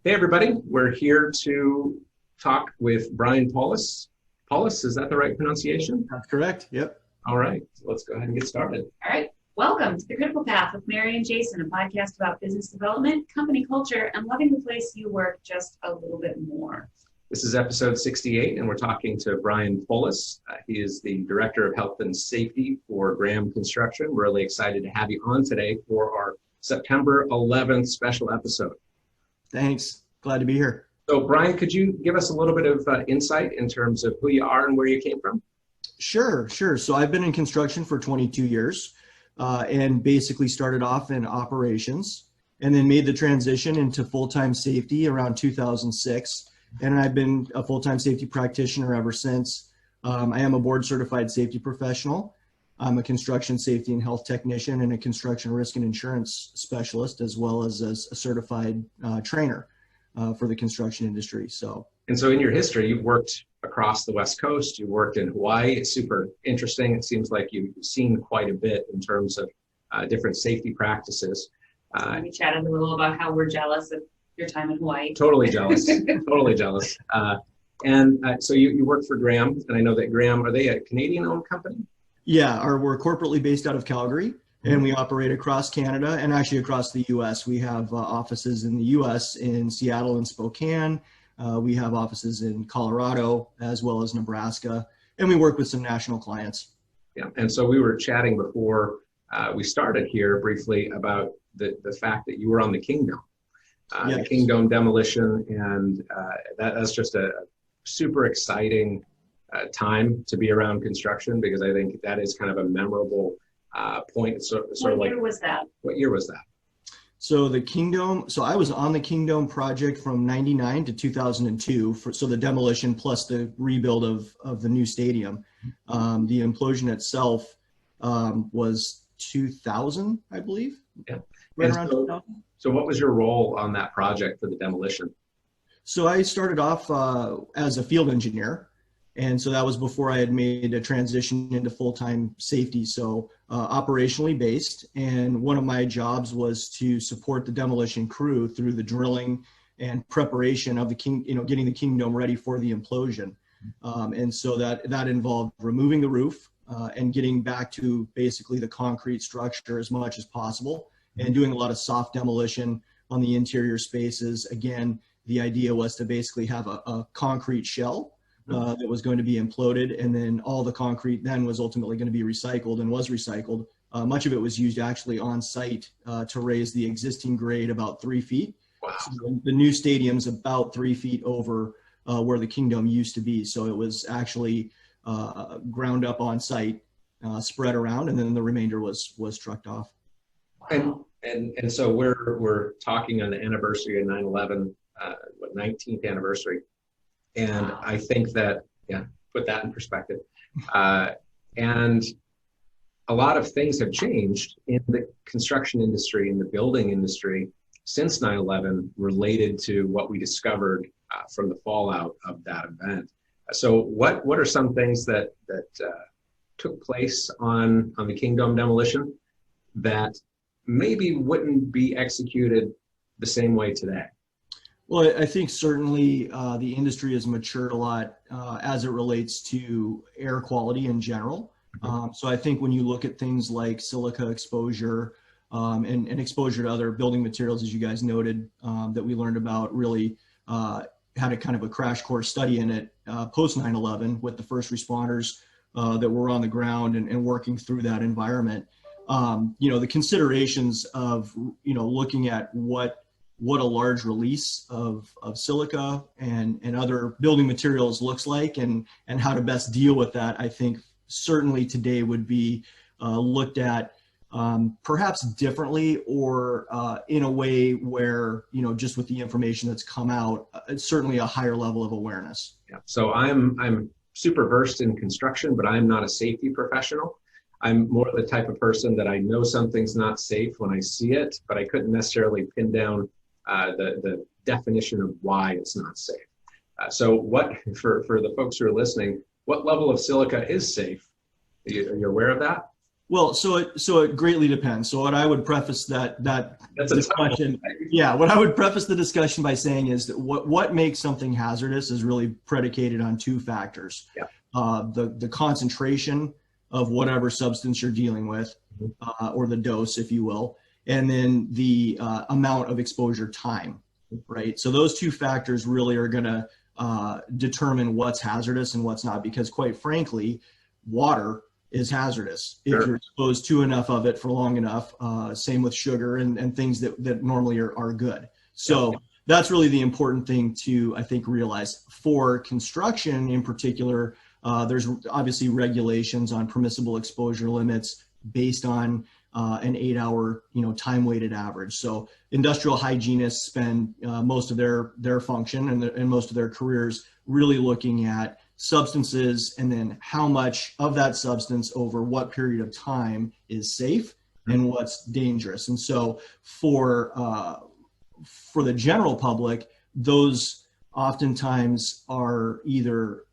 Hey everybody, we're here to talk with Brian Polis. Polis, is that the right pronunciation? That's correct, yep. All right, let's go ahead and get started. All right, welcome to The Critical Path with Mary and Jason, a podcast about business development, company culture, and loving the place you work just a little bit more. This is episode 68, and we're talking to Brian Polis. He is the Director of Health and Safety for Graham Construction. We're really excited to have you on today for our September 11th special episode. Thanks, glad to be here. So Brian, could you give us a little bit of insight in terms of who you are and where you came from? Sure. So I've been in construction for 22 years and basically started off in operations and then made the transition into full-time safety around 2006. And I've been a full-time safety practitioner ever since. I am a board certified safety professional. I'm a construction safety and health technician and a construction risk and insurance specialist, as well as a certified trainer for the construction industry. And so in your history, you've worked across the West Coast, you worked in Hawaii. It's super interesting. It seems like you've seen quite a bit in terms of different safety practices. We chatted a little about how we're jealous of your time in Hawaii. Totally jealous, totally jealous. So you work for Graham, and I know that Graham, are they a Canadian-owned company? Yeah, we're corporately based out of Calgary, and we operate across Canada and actually across the U.S. We have offices in the U.S. in Seattle and Spokane. We have offices in Colorado as well as Nebraska, and we work with some national clients. Yeah, and so we were chatting before we started here briefly about the fact that you were on the Kingdom, Yes. the Kingdom Demolition, and that's just a super exciting time to be around construction, because I think that is kind of a memorable point. What year was that? What year was that? So I was on the Kingdom project from 99 to 2002 so the demolition plus the rebuild of the new stadium. The implosion itself was 2000, I believe. Yeah. Right around 2000. So what was your role on that project for the demolition? So I started off as a field engineer. And so that was before I had made a transition into full-time safety, so operationally based. And one of my jobs was to support the demolition crew through the drilling and preparation of getting the Kingdom ready for the implosion. And so that involved removing the roof and getting back to basically the concrete structure as much as possible, and doing a lot of soft demolition on the interior spaces. Again, the idea was to basically have a concrete shell that was going to be imploded, and then all the concrete then was ultimately going to be recycled and was recycled. Much of it was used actually on site to raise the existing grade about 3 feet. Wow. So the new stadium's about 3 feet over where the Kingdom used to be. So it was actually ground up on site, spread around, and then the remainder was trucked off. And so we're talking on the anniversary of 9/11, 19th anniversary. And I think that, put that in perspective. And a lot of things have changed in the construction industry, in the building industry since 9/11 related to what we discovered from the fallout of that event. So what are some things that took place on the Kingdom demolition that maybe wouldn't be executed the same way today? Well, I think certainly the industry has matured a lot as it relates to air quality in general. So I think when you look at things like silica exposure and exposure to other building materials, as you guys noted, that we learned about, really had a kind of a crash course study in it post 9/11 with the first responders that were on the ground and working through that environment. The considerations of, looking at what a large release of silica and other building materials looks like, and how to best deal with that, I think certainly today would be looked at perhaps differently, or in a way where, just with the information that's come out, it's certainly a higher level of awareness. Yeah. So I'm super versed in construction, but I'm not a safety professional. I'm more the type of person that I know something's not safe when I see it, but I couldn't necessarily pin down the definition of why it's not safe. So what, for the folks who are listening, what level of silica is safe? Are you aware of that? Well, so it greatly depends. So what I would preface that discussion, what I would preface the discussion by saying is that what makes something hazardous is really predicated on two factors. Yeah. The concentration of whatever substance you're dealing with, or the dose, if you will, and then the amount of exposure time, right? So those two factors really are going to determine what's hazardous and what's not, because quite frankly, water is hazardous if you're exposed to enough of it for long enough. Same with sugar and things that normally are good. So that's really the important thing to, I think, realize. For construction in particular, there's obviously regulations on permissible exposure limits based on an 8-hour, time-weighted average. So industrial hygienists spend most of their function and most of their careers really looking at substances and then how much of that substance over what period of time is safe and what's dangerous. And so for the general public, those oftentimes are either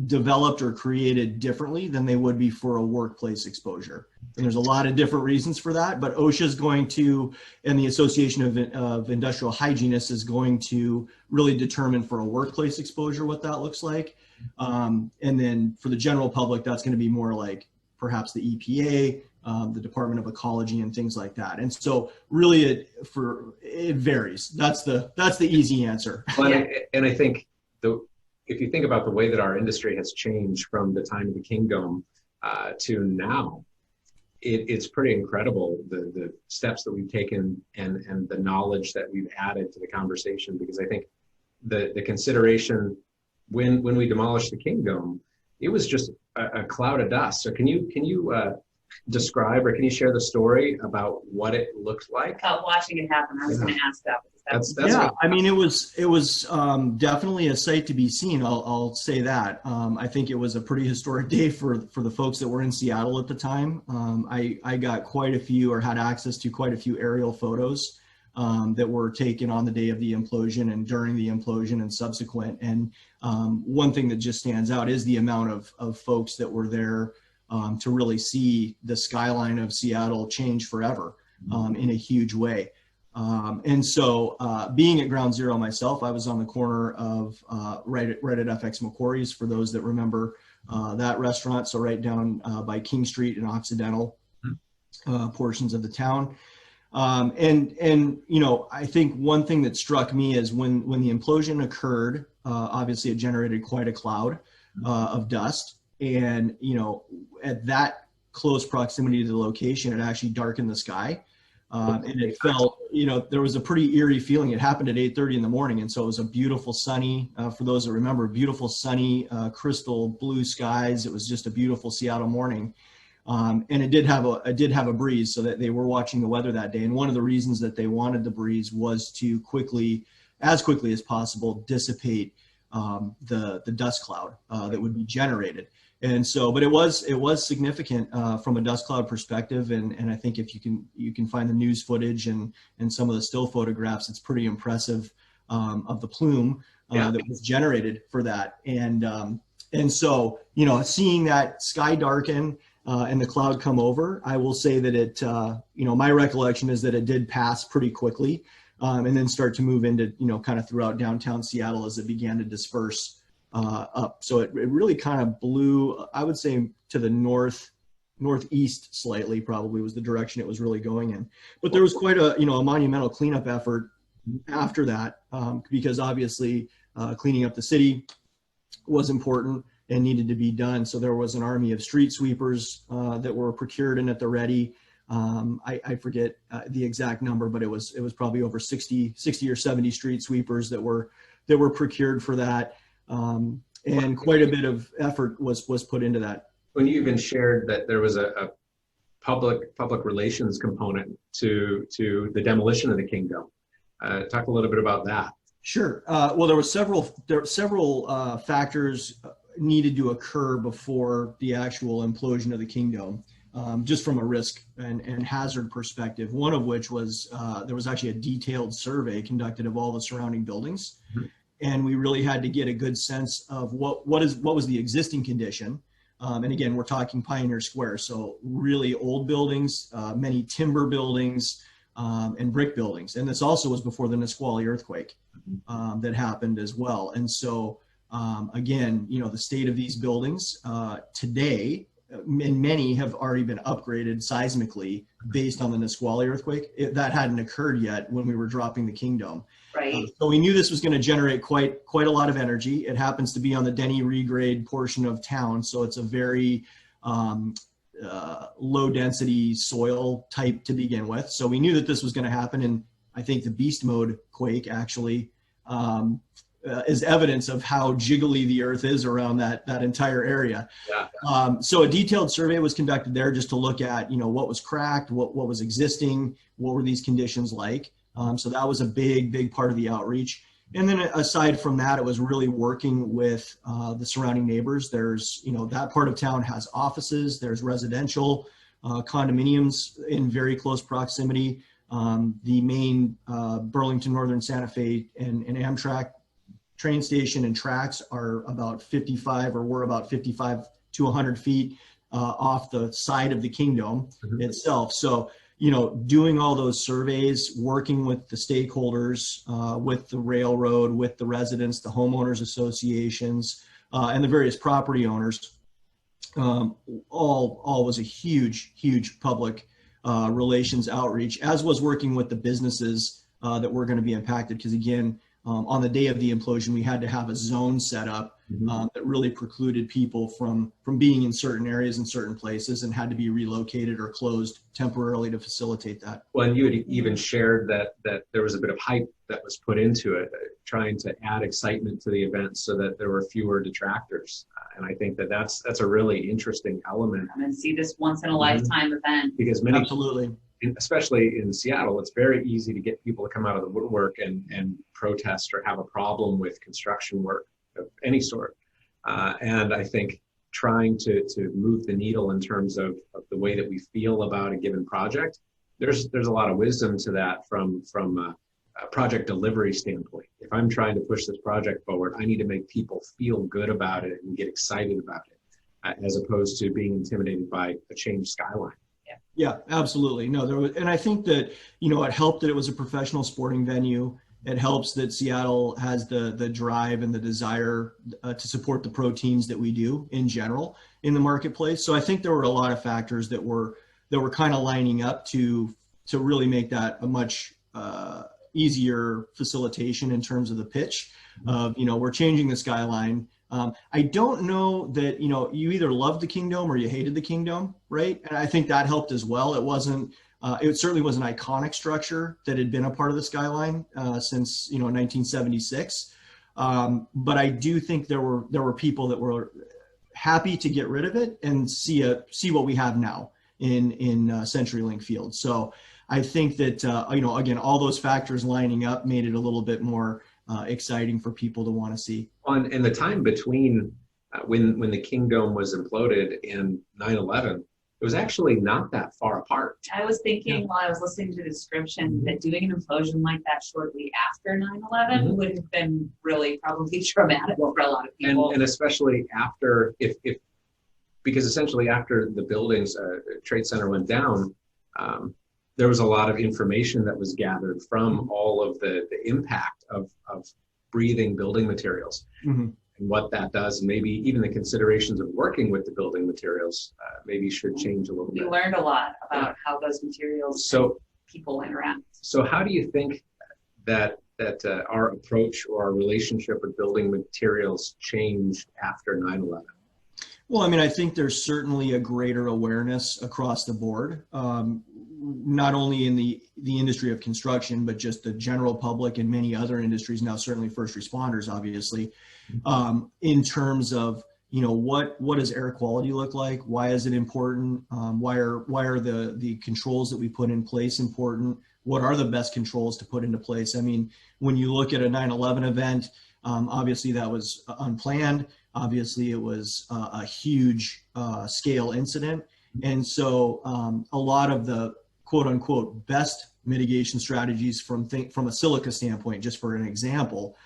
developed or created differently than they would be for a workplace exposure. And there's a lot of different reasons for that, but OSHA is going to, and the Association of Industrial Hygienists is going to really determine for a workplace exposure what that looks like. And then for the general public, that's going to be more like perhaps the EPA, the Department of Ecology, and things like that. And so really it varies. That's the easy answer. Well, and I think if you think about the way that our industry has changed from the time of the Kingdom to now, it's pretty incredible the steps that we've taken and the knowledge that we've added to the conversation. Because I think the consideration when we demolished the Kingdom, it was just a cloud of dust. So can you describe, or can you share the story about what it looked like? About watching it happen. I was going to ask that. That's I mean, it was definitely a sight to be seen. I'll say that. I think it was a pretty historic day for the folks that were in Seattle at the time. I got quite a few, or had access to quite a few aerial photos that were taken on the day of the implosion and during the implosion and subsequent. And one thing that just stands out is the amount of folks that were there to really see the skyline of Seattle change forever in a huge way. And so being at Ground Zero myself, I was on the corner of right at FX McQuarrie's, for those that remember that restaurant. So right down by King Street and Occidental portions of the town. And I think one thing that struck me is when the implosion occurred, obviously it generated quite a cloud of dust. And, at that close proximity to the location, it actually darkened the sky. And it felt, there was a pretty eerie feeling. It happened at 8:30 in the morning. And so it was a beautiful sunny, for those that remember, beautiful sunny, crystal blue skies. It was just a beautiful Seattle morning. And it did have a breeze, so that they were watching the weather that day. And one of the reasons that they wanted the breeze was to as quickly as possible, dissipate the dust cloud that would be generated. And so, but it was significant from a dust cloud perspective, and I think if you can find the news footage and some of the still photographs, it's pretty impressive of the plume that was generated for that. And so, seeing that sky darken and the cloud come over, I will say that it my recollection is that it did pass pretty quickly and then start to move into kind of throughout downtown Seattle as it began to disperse up. So it really kind of blew, I would say, to the northeast slightly, probably was the direction it was really going in. But there was quite a monumental cleanup effort after that, because obviously cleaning up the city was important and needed to be done. So there was an army of street sweepers that were procured and at the ready. I forget the exact number, but it was probably over 60 or 70 street sweepers that were procured for that. And quite a bit of effort was put into that. When you even shared that there was a public relations component to the demolition of the Kingdom, talk a little bit about that. Sure. Well, there were several factors needed to occur before the actual implosion of the Kingdom, just from a risk and hazard perspective. One of which was there was actually a detailed survey conducted of all the surrounding buildings. Mm-hmm. And we really had to get a good sense of what was the existing condition, And again, we're talking Pioneer Square, so really old buildings, many timber buildings, and brick buildings. And this also was before the Nisqually earthquake that happened as well. And so again, the state of these buildings today, and many have already been upgraded seismically based on the Nisqually earthquake. That hadn't occurred yet when we were dropping the King Dome. Right. So we knew this was going to generate quite a lot of energy. It happens to be on the Denny regrade portion of town, so it's a very low density soil type to begin with. So we knew that this was going to happen, and I think the beast mode quake actually is evidence of how jiggly the earth is around that entire area. Yeah. So a detailed survey was conducted there just to look at, what was cracked, what was existing, what were these conditions like. So that was a big part of the outreach. And then aside from that, it was really working with the surrounding neighbors. There's, that part of town has offices, there's residential, condominiums in very close proximity. The main Burlington Northern Santa Fe and Amtrak train station and tracks are about 55, or were about 55 to 100 feet off the side of the King Dome itself. So, doing all those surveys, working with the stakeholders, with the railroad, with the residents, the homeowners associations, and the various property owners, all was a huge public relations outreach, as was working with the businesses that were going to be impacted. Because again, on the day of the implosion, we had to have a zone set up that really precluded people from being in certain areas in certain places, and had to be relocated or closed temporarily to facilitate that. Well, and you had even shared that there was a bit of hype that was put into it, trying to add excitement to the event so that there were fewer detractors. And I think that's a really interesting element. Come and see this once in a lifetime event. Because many, Absolutely. especially in Seattle, it's very easy to get people to come out of the woodwork and protest or have a problem with construction work of any sort. And I think trying to move the needle in terms of the way that we feel about a given project, there's a lot of wisdom to that from a project delivery standpoint. If I'm trying to push this project forward, I need to make people feel good about it and get excited about it, as opposed to being intimidated by a changed skyline. Yeah, absolutely. No, there was, and I think that, it helped that it was a professional sporting venue. It helps that Seattle has the drive and the desire to support the pro teams that we do in general in the marketplace. So I think there were a lot of factors that were kind of lining up to really make that a much easier facilitation in terms of the pitch of, we're changing the skyline. I don't know that, you either loved the King Dome or you hated the King Dome, right? And I think that helped as well. It certainly was an iconic structure that had been a part of the skyline since 1976. But I do think there were people that were happy to get rid of it and see what we have now in CenturyLink Field. So I think that again, all those factors lining up made it a little bit more exciting for people to want to see. And the time between when the King Dome was imploded and 9/11, it was actually not that far apart. I was thinking while I was listening to the description that doing an implosion like that shortly after 9/11 would have been really probably traumatic for a lot of people. And especially after, because essentially after the buildings, Trade Center went down, there was a lot of information that was gathered from all of the impact of breathing building materials. And what that does, and maybe even the considerations of working with the building materials maybe should change a little bit. We learned a lot about how those materials people interact. So how do you think that our approach or our relationship with building materials changed after 9/11? Well, I mean, I think there's certainly a greater awareness across the board, not only in the industry of construction, but just the general public and many other industries now, certainly first responders, obviously, in terms of, what does air quality look like? Why is it important? Why are the controls that we put in place important? What are the best controls to put into place? I mean, when you look at a 9/11 event, obviously that was unplanned. Obviously it was a huge scale incident. And so a lot of the quote unquote best mitigation strategies from a silica standpoint, just for an example,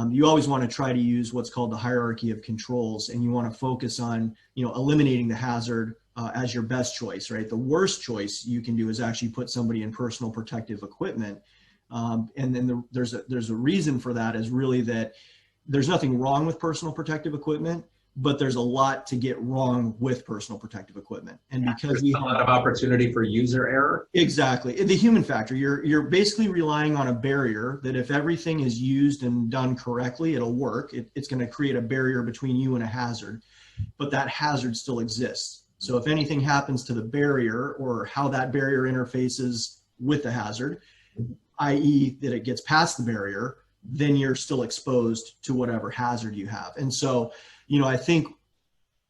You always want to try to use what's called the hierarchy of controls, and you want to focus on, eliminating the hazard as your best choice, right? The worst choice you can do is actually put somebody in personal protective equipment. And then there's a reason for that, is really that there's nothing wrong with personal protective equipment, but there's a lot to get wrong with personal protective equipment. And because there's a lot of opportunity for user error. Exactly. The human factor, you're basically relying on a barrier that if everything is used and done correctly, it'll work. It's going to create a barrier between you and a hazard, but that hazard still exists. So if anything happens to the barrier, or how that barrier interfaces with the hazard, i.e. that it gets past the barrier, then you're still exposed to whatever hazard you have. And so, I think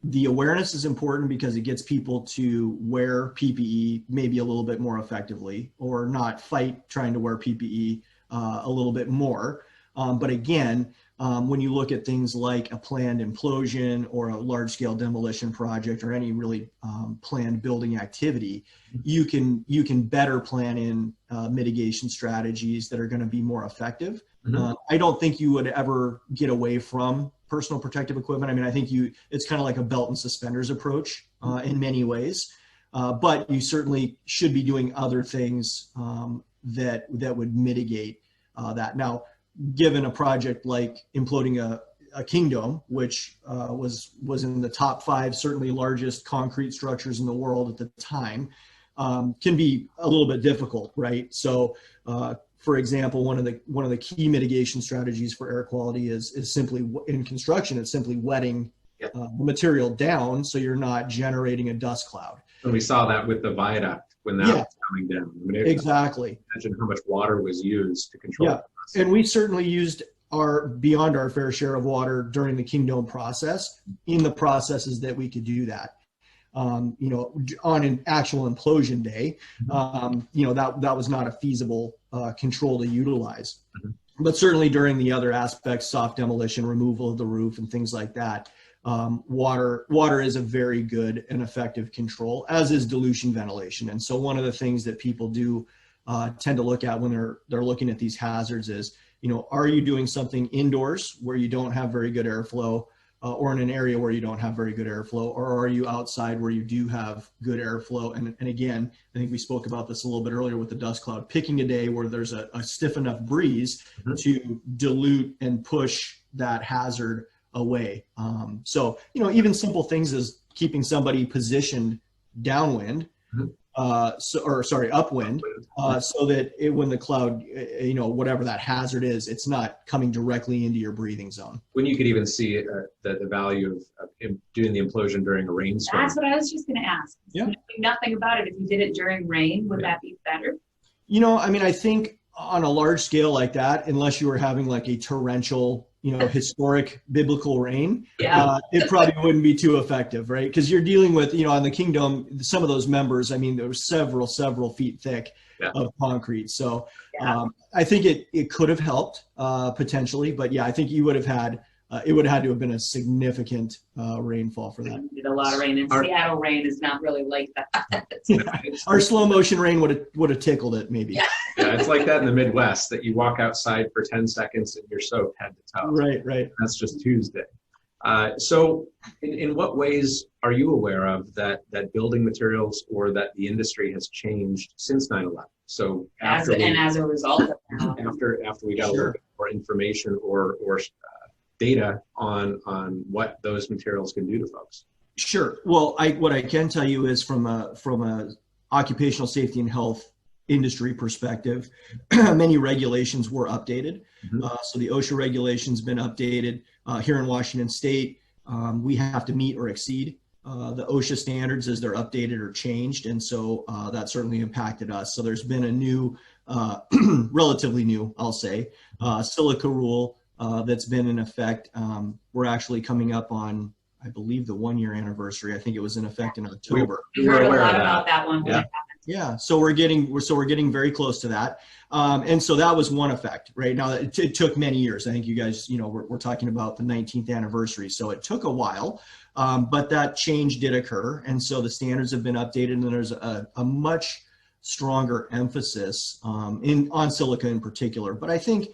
the awareness is important because it gets people to wear PPE maybe a little bit more effectively, or not fight trying to wear PPE a little bit more. But again, when you look at things like a planned implosion or a large-scale demolition project, or any really planned building activity, you can better plan in mitigation strategies that are going to be more effective. I don't think you would ever get away from personal protective equipment. I mean, I think it's kind of like a belt and suspenders approach in many ways, but you certainly should be doing other things that would mitigate that. Now, given a project like imploding a kingdom, which was in the top 5 certainly largest concrete structures in the world at the time, can be a little bit difficult, right? So, for example, one of the key mitigation strategies for air quality is simply, in construction, it's simply wetting the material down so you're not generating a dust cloud. And we saw that with the viaduct when that was coming down. I mean, exactly. Imagine how much water was used to control it. And we certainly used beyond our fair share of water during the Kingdom process, in the processes that we could do that. On an actual implosion day, that was not a feasible control to utilize. But certainly during the other aspects, soft demolition, removal of the roof, and things like that, water is a very good and effective control, as is dilution ventilation. And so one of the things that people do tend to look at when they're looking at these hazards is, are you doing something indoors where you don't have very good airflow, or in an area where you don't have very good airflow, or are you outside where you do have good airflow? And again, I think we spoke about this a little bit earlier with the dust cloud, picking a day where there's a stiff enough breeze to dilute and push that hazard away. So, even simple things as keeping somebody positioned downwind, upwind, so that when the cloud, whatever that hazard is, it's not coming directly into your breathing zone. When you could even see the value of doing the implosion during a rainstorm. That's what I was just going to ask. Yeah. Nothing about it. If you did it during rain, would that be better? I think on a large scale like that, unless you were having like a torrential, historic biblical rain, it probably wouldn't be too effective, right? Because you're dealing with, on the Kingdom, some of those members, I mean, there were several feet thick of concrete. So I think it could have helped potentially, but I think you would have had, it would have had to have been a significant rainfall for that. We did a lot of rain, and Seattle rain is not really like that. Our slow motion rain would have tickled it, maybe. Yeah, it's like that in the Midwest, that you walk outside for 10 seconds and you're soaked head to toe. Right. That's just Tuesday. So in what ways are you aware of that building materials or that the industry has changed since 9/11? So as a result of that. After we got a little bit more information or data on what those materials can do to folks. Sure. Well, what I can tell you is from a occupational safety and health industry perspective, many regulations were updated. So the OSHA regulations been updated. Here in Washington State, we have to meet or exceed the OSHA standards as they're updated or changed. And so that certainly impacted us. So there's been a new, relatively new, I'll say, silica rule that's been in effect. We're actually coming up on, I believe, the 1-year anniversary. I think it was in effect in October. We heard a lot about that one. Yeah. So we're getting very close to that. And so that was one effect, right? Now it took many years. I think you guys, we're talking about the 19th anniversary. So it took a while, but that change did occur. And so the standards have been updated, and there's a much stronger emphasis on silica in particular. But I think,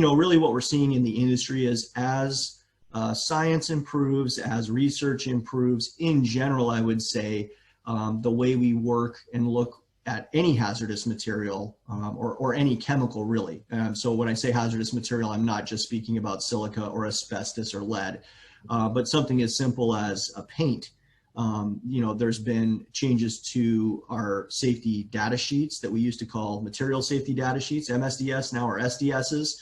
really what we're seeing in the industry is as science improves, as research improves, in general, I would say the way we work and look at any hazardous material or any chemical really. So when I say hazardous material, I'm not just speaking about silica or asbestos or lead, but something as simple as a paint. There's been changes to our safety data sheets that we used to call material safety data sheets, MSDS, now are SDSs.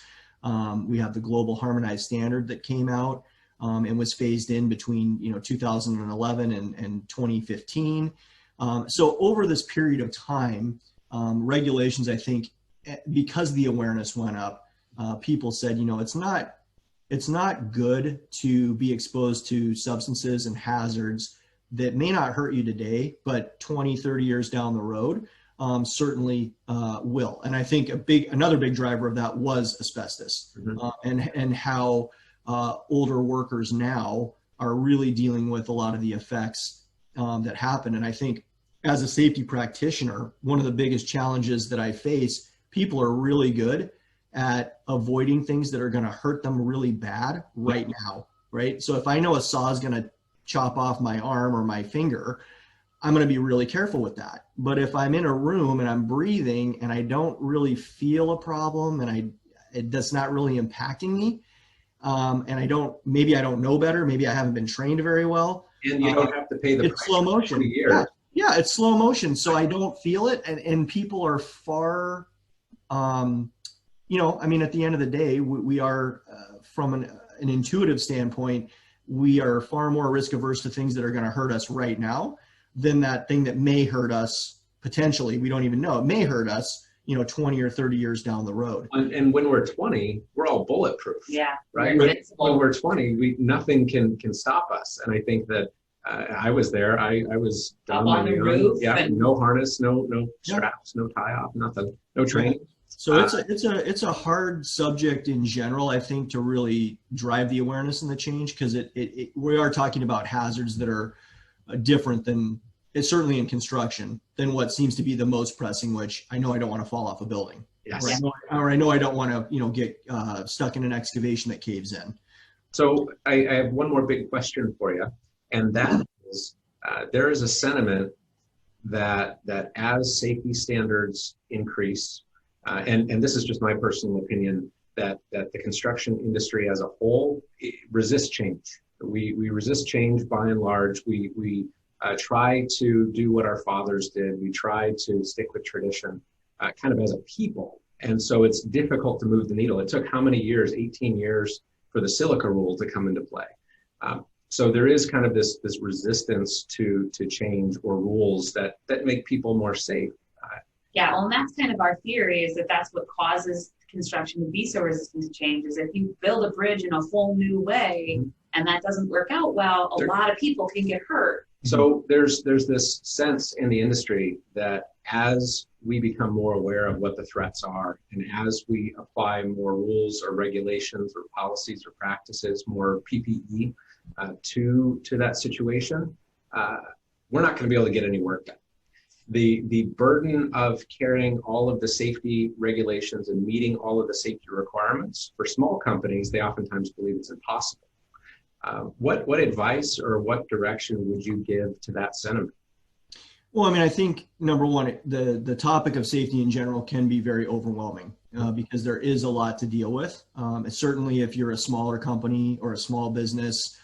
We have the global harmonized standard that came out and was phased in between 2011 and 2015. So over this period of time, regulations, I think, because the awareness went up, people said, it's not good to be exposed to substances and hazards that may not hurt you today, but 20, 30 years down the road certainly will. And I think another big driver of that was asbestos, and how older workers now are really dealing with a lot of the effects that happen. And I think as a safety practitioner, one of the biggest challenges that I face, people are really good at avoiding things that are going to hurt them really bad right now, right? So if I know a saw is going to chop off my arm or my finger, I'm going to be really careful with that. But if I'm in a room and I'm breathing and I don't really feel a problem and that's not really impacting me, and maybe I don't know better, maybe I haven't been trained very well. And you don't have to pay the price. It's slow motion. Yeah, it's slow motion. So I don't feel it. And people are far, at the end of the day, we are, from an intuitive standpoint, we are far more risk averse to things that are going to hurt us right now than that thing that may hurt us potentially. We don't even know. It may hurt us, 20 or 30 years down the road. And when we're 20, we're all bulletproof. Yeah. Right. When we're 20, nothing can stop us. And I think that I was there. I was up on the roof. Yeah. No harness, no straps, no tie off, nothing, no training. So it's a hard subject in general, I think, to really drive the awareness and the change, because we are talking about hazards that are different than, it's certainly in construction, than what seems to be the most pressing, which I know I don't want to fall off a building. Yes. Or I know I don't want to get stuck in an excavation that caves in. So I have one more big question for you, and that is there is a sentiment that as safety standards increase, and this is just my personal opinion, that the construction industry as a whole resists change. We resist change by and large. We try to do what our fathers did. We try to stick with tradition, kind of as a people. And so it's difficult to move the needle. It took how many years? 18 years for the silica rule to come into play. So there is kind of this resistance to change or rules that make people more safe. Yeah, well, and that's kind of our theory, is that that's what causes construction to be so resistant to change, is if you build a bridge in a whole new way and that doesn't work out well, a lot of people can get hurt. So there's this sense in the industry that as we become more aware of what the threats are, and as we apply more rules or regulations or policies or practices, more PPE to that situation, we're not going to be able to get any work done. The burden of carrying all of the safety regulations and meeting all of the safety requirements for small companies, they oftentimes believe it's impossible. What advice or what direction would you give to that sentiment? Well, I mean, I think number one, the topic of safety in general can be very overwhelming because there is a lot to deal with. Certainly, if you're a smaller company or a small business,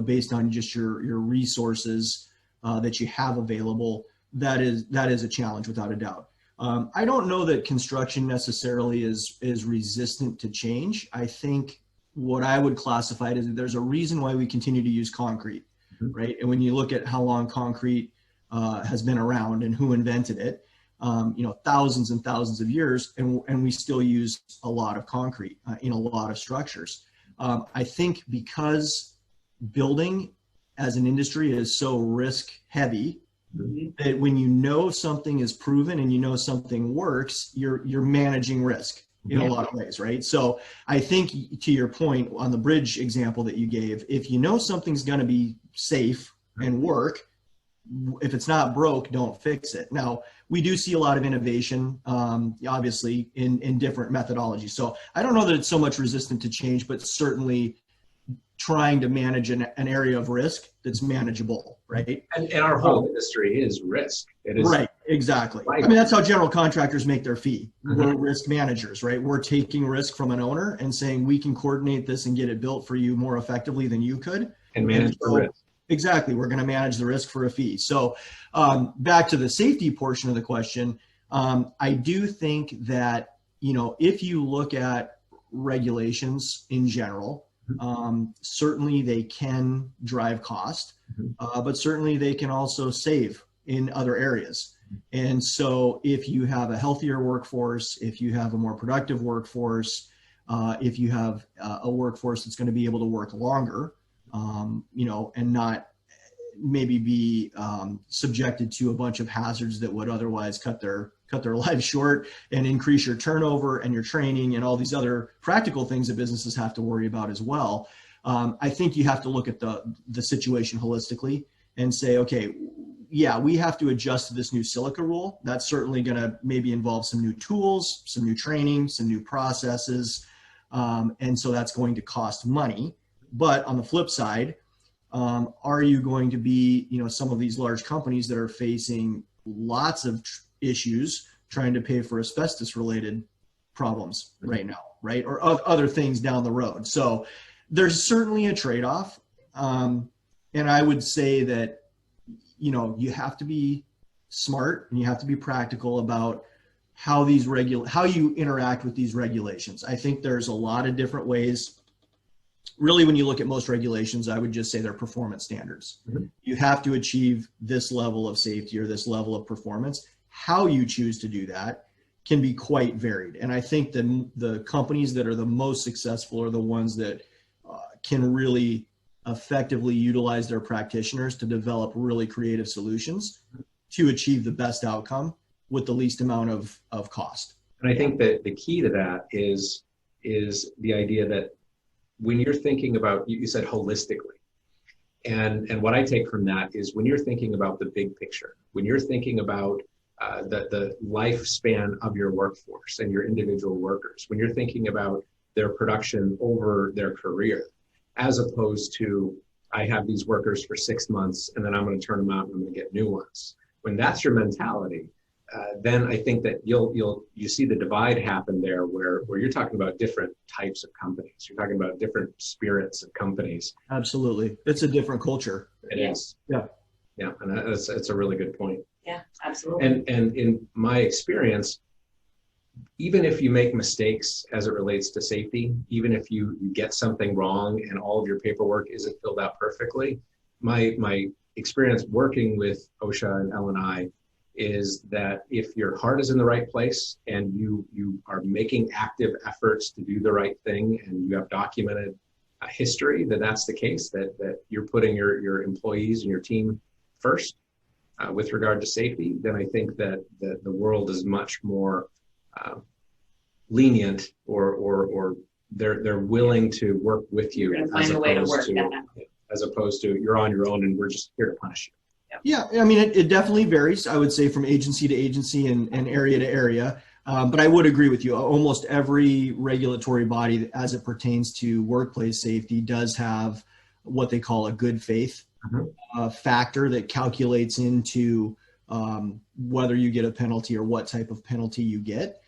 based on just your resources that you have available, that is a challenge without a doubt. I don't know that construction necessarily is resistant to change. I think what I would classify it as, there's a reason why we continue to use concrete, right? And when you look at how long concrete has been around and who invented it, thousands and thousands of years, and we still use a lot of concrete in a lot of structures. I think because building as an industry is so risk heavy, that when you know something is proven and you know something works, you're managing risk in a lot of ways, right? So I think, to your point on the bridge example that you gave, if you know something's going to be safe and work, if it's not broke, don't fix it. Now, we do see a lot of innovation, obviously, in different methodologies. So I don't know that it's so much resistant to change, but certainly trying to manage an area of risk that's manageable, right? And our whole industry is risk. It is right, exactly. Right. I mean, that's how general contractors make their fee. We're risk managers, right? We're taking risk from an owner and saying we can coordinate this and get it built for you more effectively than you could. And manage the risk. Exactly. We're going to manage the risk for a fee. So back to the safety portion of the question, I do think that, if you look at regulations in general, certainly they can drive cost, but certainly they can also save in other areas. And so if you have a healthier workforce, if you have a more productive workforce, if you have a workforce that's going to be able to work longer, and not maybe be subjected to a bunch of hazards that would otherwise cut their lives short and increase your turnover and your training and all these other practical things that businesses have to worry about as well. I think you have to look at the situation holistically and say, okay, yeah, we have to adjust to this new silica rule. That's certainly going to maybe involve some new tools, some new training, some new processes. And so that's going to cost money. But on the flip side, are you going to be, some of these large companies that are facing lots of issues trying to pay for asbestos related problems right now, right? Or other things down the road. So there's certainly a trade-off. And I would say that, you have to be smart and you have to be practical about how you interact with these regulations. I think there's a lot of different ways. Really, when you look at most regulations, I would just say they're performance standards. You have to achieve this level of safety or this level of performance. How you choose to do that can be quite varied. And I think the companies that are the most successful are the ones that can really effectively utilize their practitioners to develop really creative solutions to achieve the best outcome with the least amount of cost. And I think that the key to that is the idea that when you're thinking about, you said holistically, and what I take from that is when you're thinking about the big picture, when you're thinking about the lifespan of your workforce and your individual workers, when you're thinking about their production over their career, as opposed to, I have these workers for 6 months and then I'm going to turn them out and I'm going to get new ones. When that's your mentality, then I think that you see the divide happen there where you're talking about different types of companies. You're talking about different spirits of companies. Absolutely. It's a different culture. It is. Yeah. Yeah. And that's a really good point. Yeah, absolutely. And in my experience, even if you make mistakes as it relates to safety, even if you get something wrong and all of your paperwork isn't filled out perfectly, my experience working with OSHA and L&I is that if your heart is in the right place and you are making active efforts to do the right thing and you have documented history that's the case, that you're putting your employees and your team first with regard to safety, then I think that the world is much more lenient or they're willing to work with you as opposed to you're on your own and we're just here to punish you. Yeah, I mean, it definitely varies, I would say, from agency to agency and area to area. But I would agree with you. Almost every regulatory body as it pertains to workplace safety does have what they call a good faith factor that calculates into whether you get a penalty or what type of penalty you get.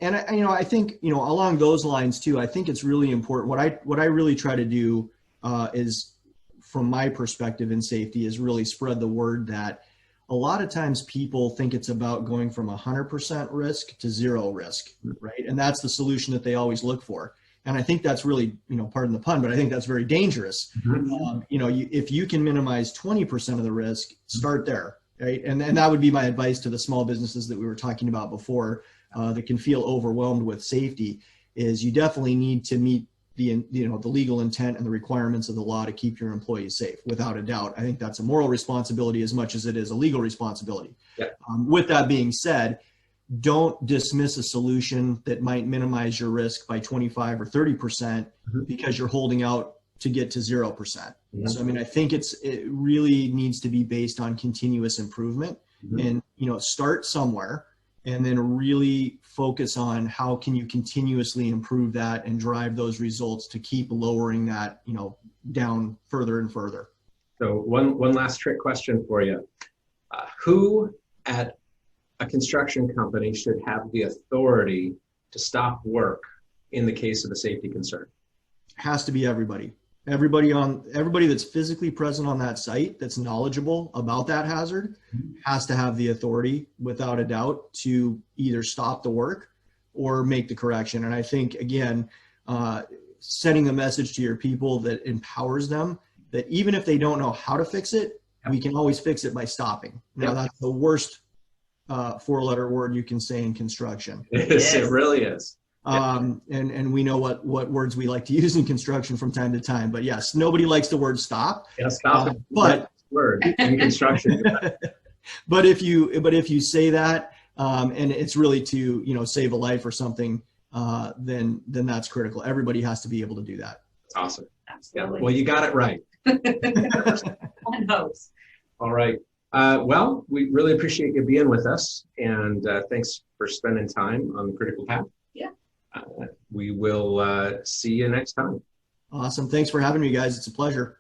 And I think, along those lines too, I think it's really important. What I really try to do is, from my perspective in safety, is really spread the word that a lot of times people think it's about going from 100% risk to 0 risk, right? And that's the solution that they always look for. And I think that's really, pardon the pun, but I think that's very dangerous. If you can minimize 20% of the risk, start there, right? And that would be my advice to the small businesses that we were talking about before that can feel overwhelmed with safety, is you definitely need to meet the legal intent and the requirements of the law to keep your employees safe, without a doubt. I think that's a moral responsibility as much as it is a legal responsibility. Yeah. With that being said, don't dismiss a solution that might minimize your risk by 25 or 30% because you're holding out to get to 0%. Mhm. So, I mean, I think it really needs to be based on continuous improvement, and, start somewhere and then really focus on how can you continuously improve that and drive those results to keep lowering that, down further and further. So one last trick question for you. Who at a construction company should have the authority to stop work in the case of a safety concern? Has to be everybody. Everybody that's physically present on that site that's knowledgeable about that hazard has to have the authority, without a doubt, to either stop the work or make the correction. And I think, again, sending a message to your people that empowers them, that even if they don't know how to fix it, we can always fix it by stopping. Now, that's the worst 4-letter word you can say in construction. Yes, it really is. And we know what words we like to use in construction from time to time, but yes, nobody likes the word stop. Yeah, stop. But word in construction. but if you say that, and it's really to, save a life or something, then that's critical. Everybody has to be able to do that. That's awesome. Absolutely. Yeah, well, you got it right. One hopes. All right. Well, we really appreciate you being with us, and thanks for spending time on the Critical Path. Yeah. We will see you next time. Awesome. Thanks for having me, guys. It's a pleasure.